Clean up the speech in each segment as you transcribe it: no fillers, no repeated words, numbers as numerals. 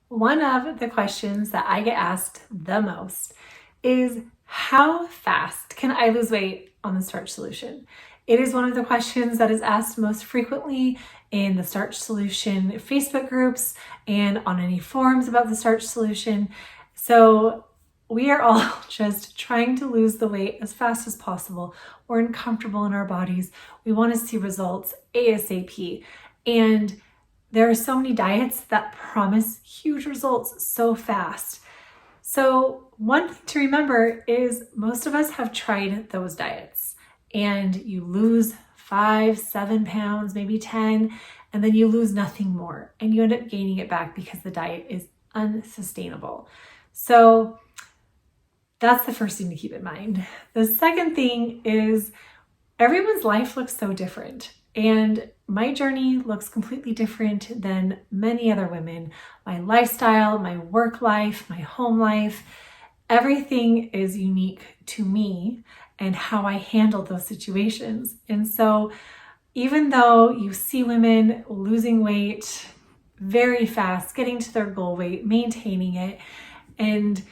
One of the questions that I get asked the most is, how fast can I lose weight on the Starch solution? It is one of the questions that is asked most frequently in the Starch solution Facebook groups and on any forums about the Starch solution. So we are all just trying to lose the weight as fast as possible. We're uncomfortable in our bodies. We want to see results ASAP. And there are so many diets that promise huge results so fast. So one thing to remember is most of us have tried those diets and you lose 5, 7 pounds, maybe 10, and then you lose nothing more and you end up gaining it back because the diet is unsustainable. So that's the first thing to keep in mind. The second thing is everyone's life looks so different. And my journey looks completely different than many other women. My lifestyle, my work life, my home life, everything is unique to me and how I handle those situations. And so even though you see women losing weight very fast, getting to their goal weight, maintaining it, and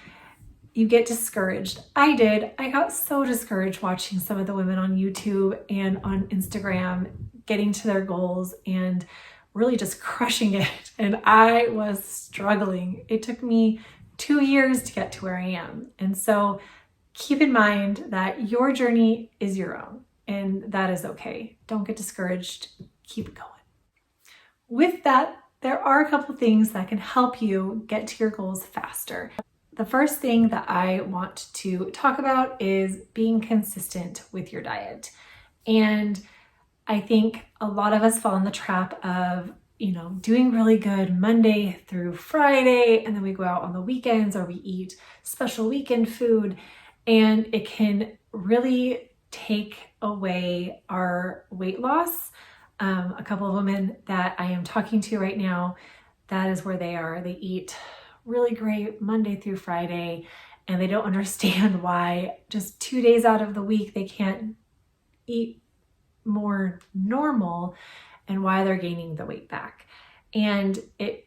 you get discouraged. I did. I got so discouraged watching some of the women on YouTube and on Instagram getting to their goals and really just crushing it. And I was struggling. It took me 2 years to get to where I am. And so keep in mind that your journey is your own, and that is okay. Don't get discouraged. Keep it going. With that, there are a couple things that can help you get to your goals faster. The first thing that I want to talk about is being consistent with your diet. And I think a lot of us fall in the trap of, doing really good Monday through Friday, and then we go out on the weekends or we eat special weekend food, and it can really take away our weight loss. A couple of women that I am talking to right now, that is where they are. They eat really great Monday through Friday, and they don't understand why just 2 days out of the week they can't eat more normal and why they're gaining the weight back. And it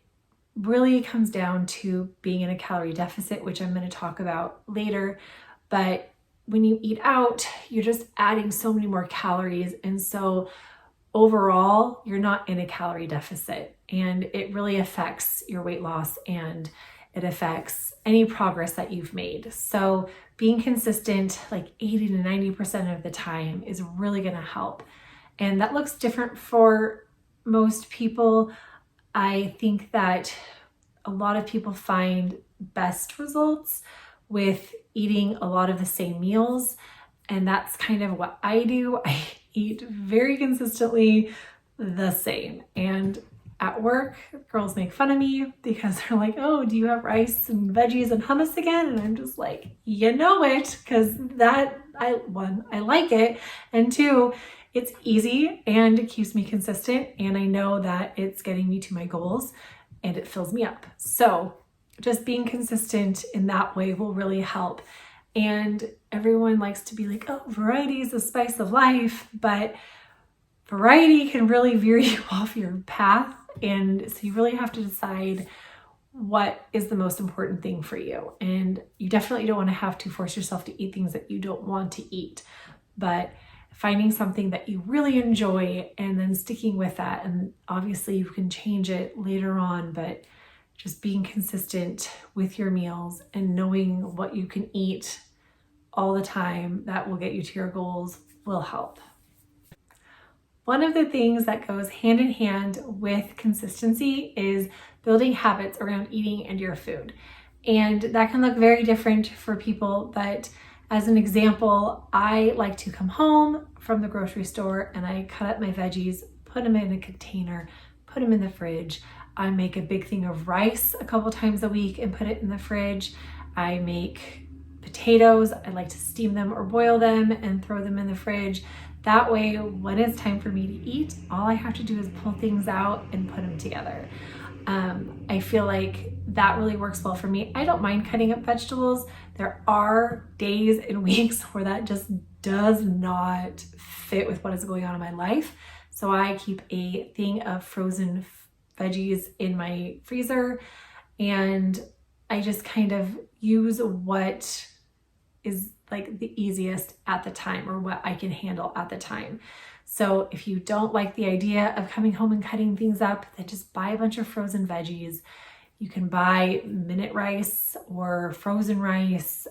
really comes down to being in a calorie deficit, which I'm going to talk about later. But when you eat out, you're just adding so many more calories, and so overall, you're not in a calorie deficit, and it really affects your weight loss and it affects any progress that you've made. So being consistent, like 80 to 90% of the time, is really going to help. And that looks different for most people. I think that a lot of people find best results with eating a lot of the same meals. And that's kind of what I do. I eat very consistently the same. And at work, girls make fun of me because they're like, oh, do you have rice and veggies and hummus again? And I'm just like, you know it, because I like it. And two, it's easy and it keeps me consistent. And I know that it's getting me to my goals and it fills me up. So just being consistent in that way will really help. And everyone likes to be like, oh, variety is the spice of life, but variety can really veer you off your path. And so you really have to decide what is the most important thing for you. And you definitely don't want to have to force yourself to eat things that you don't want to eat, but finding something that you really enjoy and then sticking with that. And obviously you can change it later on, but just being consistent with your meals and knowing what you can eat all the time that will get you to your goals will help. One of the things that goes hand in hand with consistency is building habits around eating and your food. And that can look very different for people, but as an example, I like to come home from the grocery store and I cut up my veggies, put them in a container, put them in the fridge. I make a big thing of rice a couple times a week and put it in the fridge. I make potatoes. I like to steam them or boil them and throw them in the fridge. That way, when it's time for me to eat, all I have to do is pull things out and put them together. I feel like that really works well for me. I don't mind cutting up vegetables. There are days and weeks where that just does not fit with what is going on in my life. So I keep a thing of frozen veggies in my freezer, and I just kind of use what is like the easiest at the time or what I can handle at the time. So if you don't like the idea of coming home and cutting things up, then just buy a bunch of frozen veggies. You can buy minute rice or frozen rice.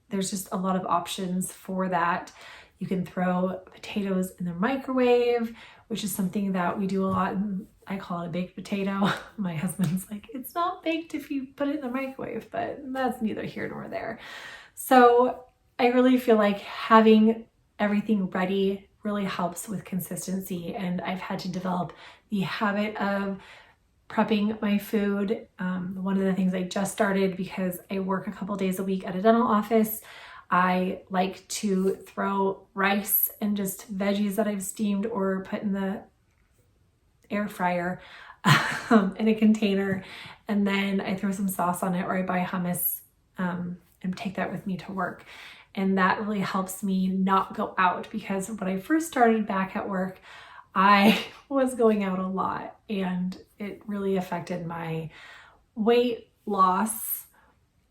There's just a lot of options for that. You can throw potatoes in the microwave, which is something that we do a lot. I call it a baked potato. My husband's like, it's not baked if you put it in the microwave, but that's neither here nor there. So I really feel like having everything ready really helps with consistency. And I've had to develop the habit of prepping my food. One of the things I just started, because I work a couple days a week at a dental office, I like to throw rice and just veggies that I've steamed or put in the air fryer in a container, and then I throw some sauce on it, or I buy hummus and take that with me to work. And that really helps me not go out, because when I first started back at work, I was going out a lot and it really affected my weight loss,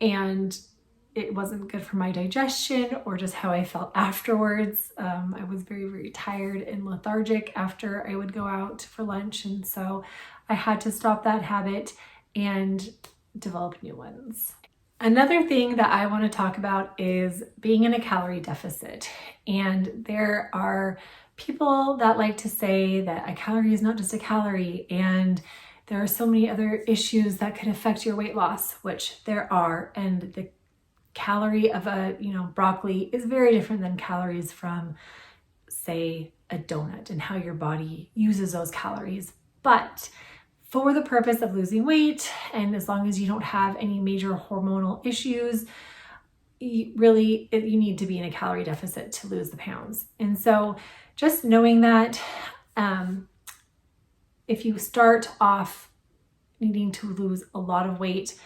and it wasn't good for my digestion or just how I felt afterwards. I was very, very tired and lethargic after I would go out for lunch. And so I had to stop that habit and develop new ones. Another thing that I want to talk about is being in a calorie deficit. And there are people that like to say that a calorie is not just a calorie, and there are so many other issues that could affect your weight loss, which there are. And the calorie of a broccoli is very different than calories from, say, a donut, and how your body uses those calories. But for the purpose of losing weight, and as long as you don't have any major hormonal issues, you need to be in a calorie deficit to lose the pounds. And so just knowing that if you start off needing to lose a lot of weight,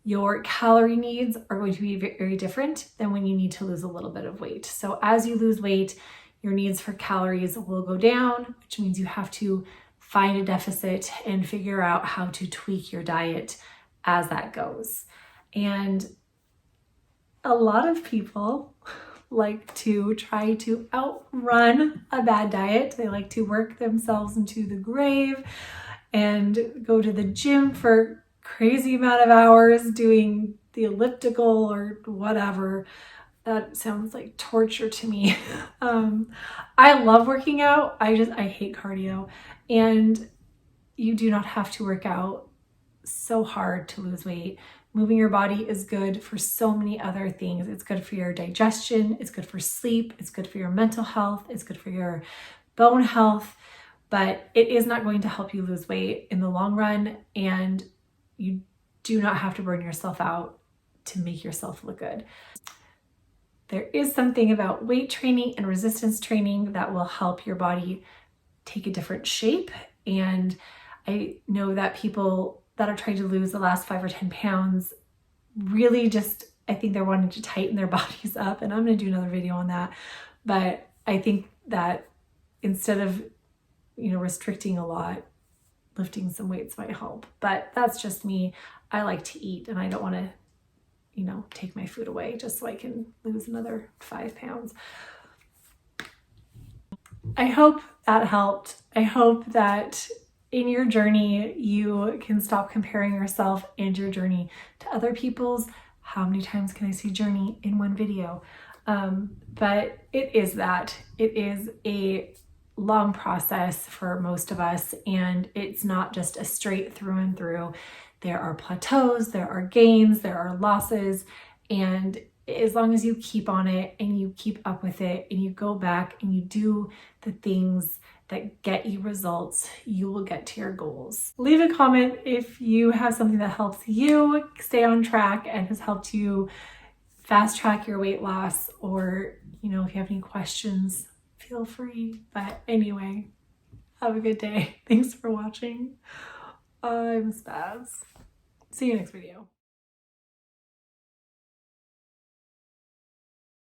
your calorie needs are going to be very different than when you need to lose a little bit of weight. So as you lose weight, your needs for calories will go down, which means you have to find a deficit and figure out how to tweak your diet as that goes. And a lot of people like to try to outrun a bad diet. They like to work themselves into the grave and go to the gym for crazy amount of hours doing the elliptical or whatever. That sounds like torture to me. I love working out. I hate cardio. And you do not have to work out so hard to lose weight. Moving your body is good for so many other things. It's good for your digestion. It's good for sleep. It's good for your mental health. It's good for your bone health. But it is not going to help you lose weight in the long run. And you do not have to burn yourself out to make yourself look good. There is something about weight training and resistance training that will help your body take a different shape. And I know that people that are trying to lose the last 5 or 10 pounds really just, I think they're wanting to tighten their bodies up. And I'm going to do another video on that. But I think that instead of, restricting a lot, lifting some weights might help. But that's just me. I like to eat, and I don't want to, take my food away just so I can lose another 5 pounds. I hope that helped. I hope that in your journey, you can stop comparing yourself and your journey to other people's. How many times can I say journey in one video? But it is a long process for most of us, and it's not just a straight through and through. There are plateaus, there are gains, there are losses, and as long as you keep on it and you keep up with it and you go back and you do the things that get you results, you will get to your goals. Leave a comment if you have something that helps you stay on track and has helped you fast track your weight loss, or if you have any questions, feel free. But anyway, have a good day. Thanks for watching. I'm Spaz. See you next video.